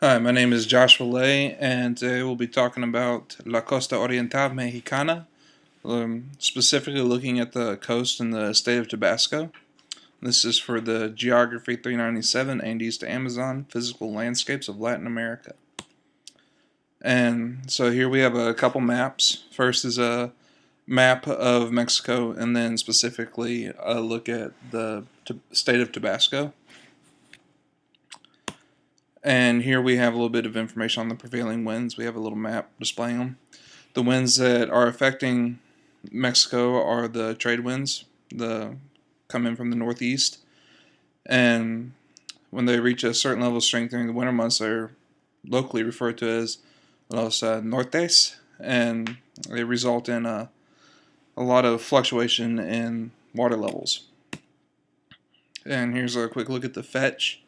Hi, my name is Joshua Lay, and today we'll be talking about La Costa Oriental Mexicana, specifically looking at the coast in the state of Tabasco. This is for the Geography 397, Andes to Amazon, Physical Landscapes of Latin America. And so here we have a couple maps. First is a map of Mexico, and then specifically a look at the state of Tabasco. And here we have a little bit of information on the prevailing winds. We have a little map displaying them. The winds that are affecting Mexico are the trade winds, coming from the northeast. And when they reach a certain level of strength during the winter months, they're locally referred to as los nortes, and they result in a lot of fluctuation in water levels. And here's a quick look at the fetch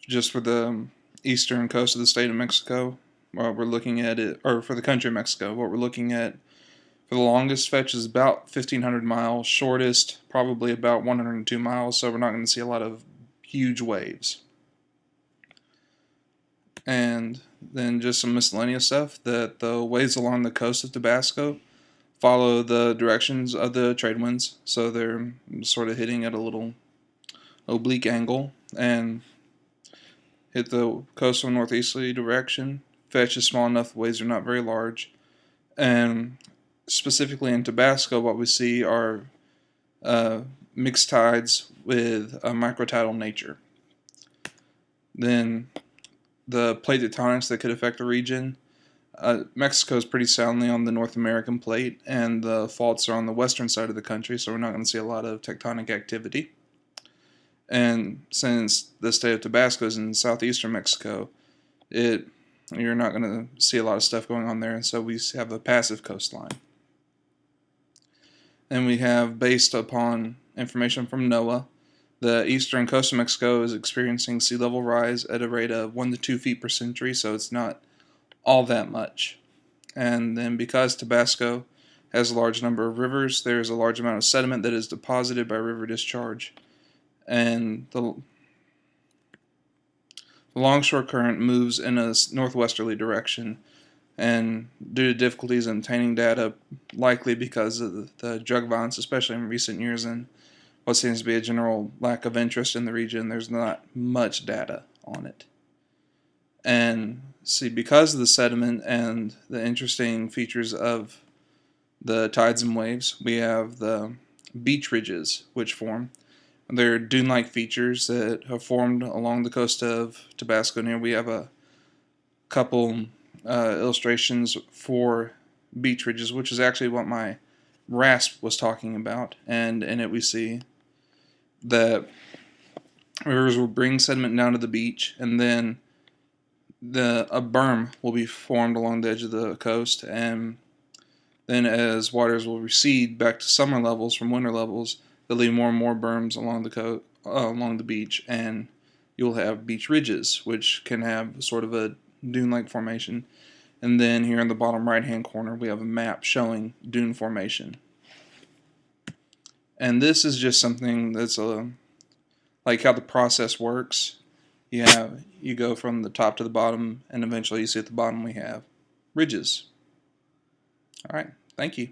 just for the eastern coast of the state of Mexico. We're looking at it, or for the country of Mexico, what we're looking at for the longest fetch is about 1,500 miles, shortest probably about 102 miles, so we're not going to see a lot of huge waves. And then just some miscellaneous stuff, that the waves along the coast of Tabasco follow the directions of the trade winds, so they're sort of hitting at a little oblique angle, and hit the coastal northeasterly direction. Fetch is small enough, the waves are not very large. And specifically in Tabasco, what we see are mixed tides with a microtidal nature. Then the plate tectonics that could affect the region. Mexico is pretty soundly on the North American plate, and the faults are on the western side of the country, so we're not going to see a lot of tectonic activity. And since the state of Tabasco is in southeastern Mexico, you're not going to see a lot of stuff going on there, and so we have a passive coastline. And we have, based upon information from NOAA, the eastern coast of Mexico is experiencing sea level rise at a rate of 1 to 2 feet per century, so it's not all that much. And then because Tabasco has a large number of rivers, there's a large amount of sediment that is deposited by river discharge. And the longshore current moves in a northwesterly direction, and due to difficulties in obtaining data, likely because of the drug violence, especially in recent years, and what seems to be a general lack of interest in the region, there's not much data on it. And see, because of the sediment and the interesting features of the tides and waves, we have the beach ridges which form. They're dune-like features that have formed along the coast of Tabasco. And here we have a couple illustrations for beach ridges, which is actually what my RASP was talking about. And in it we see that rivers will bring sediment down to the beach, and then a berm will be formed along the edge of the coast, and then as waters will recede back to summer levels from winter levels, they'll leave more and more berms along the beach, and you'll have beach ridges, which can have sort of a dune-like formation. And then here in the bottom right-hand corner, we have a map showing dune formation. And this is just something that's like how the process works. You go from the top to the bottom, and eventually you see at the bottom we have ridges. All right, thank you.